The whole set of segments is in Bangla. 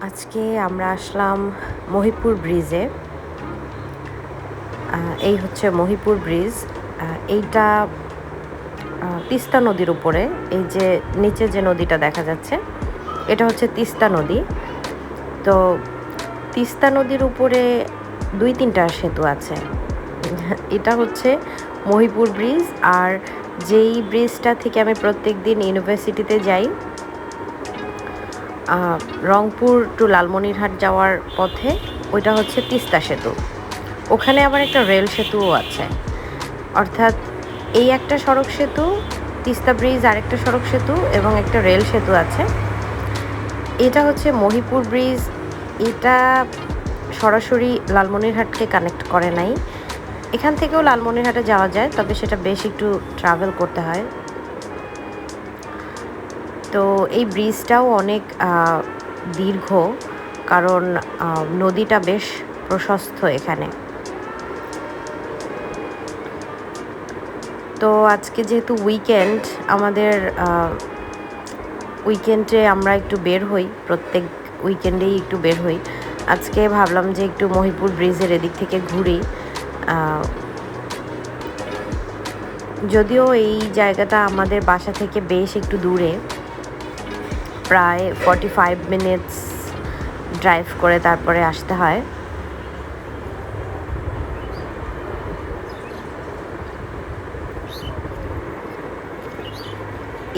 আজকে আমরা আসলাম মহিপুর ব্রিজে। এই হচ্ছে মহিপুর ব্রিজ। এইটা তিস্তা নদীর উপরে। এই যে নিচে যে নদীটা দেখা যাচ্ছে এটা হচ্ছে তিস্তা নদী। তো তিস্তা নদীর উপরে 2-3টা সেতু আছে। এটা হচ্ছে মহিপুর ব্রিজ। আর যেই ব্রিজটা থেকে আমি প্রত্যেক দিন ইউনিভার্সিটিতে যাই, রংপুর টু লালমনিরহাট যাওয়ার পথে, ওইটা হচ্ছে তিস্তা সেতু। ওখানে আবার একটা রেল সেতুও আছে। অর্থাৎ এই একটা সড়ক সেতু, তিস্তা ব্রিজ আরেকটা সড়ক সেতু এবং একটা রেল সেতু আছে। এটা হচ্ছে মহিপুর ব্রিজ। এটা সরাসরি লালমনিরহাটকে কানেক্ট করে নাই। এখান থেকেও লালমনিরহাটে যাওয়া যায়, তবে সেটা বেশ একটু ট্রাভেল করতে হয়। তো এই ব্রিজটাও অনেক দীর্ঘ, কারণ নদীটা বেশ প্রশস্ত এখানে। তো আজকে যেহেতু উইকেন্ড, আমাদের উইকেন্ডে আমরা একটু বের হই, প্রত্যেক উইকেন্ডেই একটু বের হই। আজকে ভাবলাম যে একটু মহিপুর ব্রিজের এদিক থেকে ঘুরি। যদিও এই জায়গাটা আমাদের বাসা থেকে বেশ একটু দূরে, প্রায় 45 মিনিটস ড্রাইভ করে তারপরে আসতে হয়।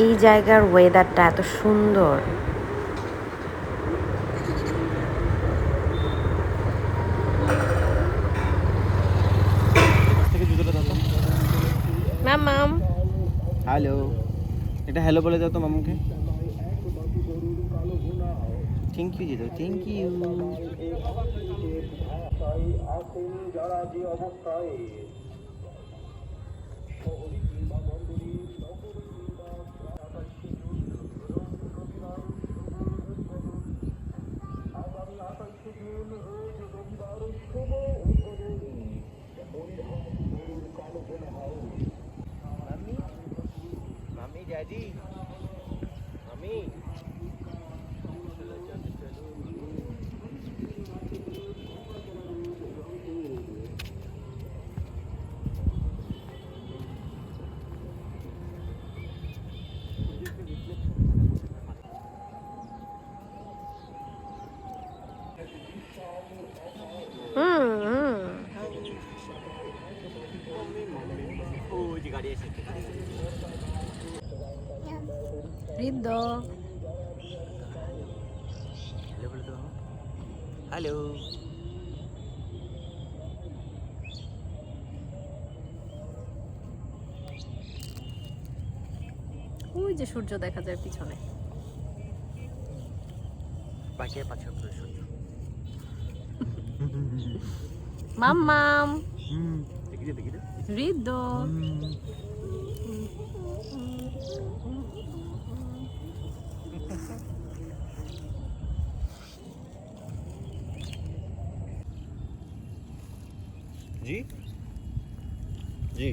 এই জায়গার ওয়েদারটা এত সুন্দর। মামাম, হ্যালো, এটা হ্যালো বলে দাও তো মামুকে। থ্যাংক ইউ দিদি, থ্যাংক ইউ। মামি, ড্যাডি, মামি। বৃদ্ধ। হ্যালো বলে দাও। হ্যালো। ওই যে সূর্য দেখা যায় পিছনে। পাশে পাশে সূর্য। মাম্মাম, দেখি দে। বৃদ্ধ। जी जी।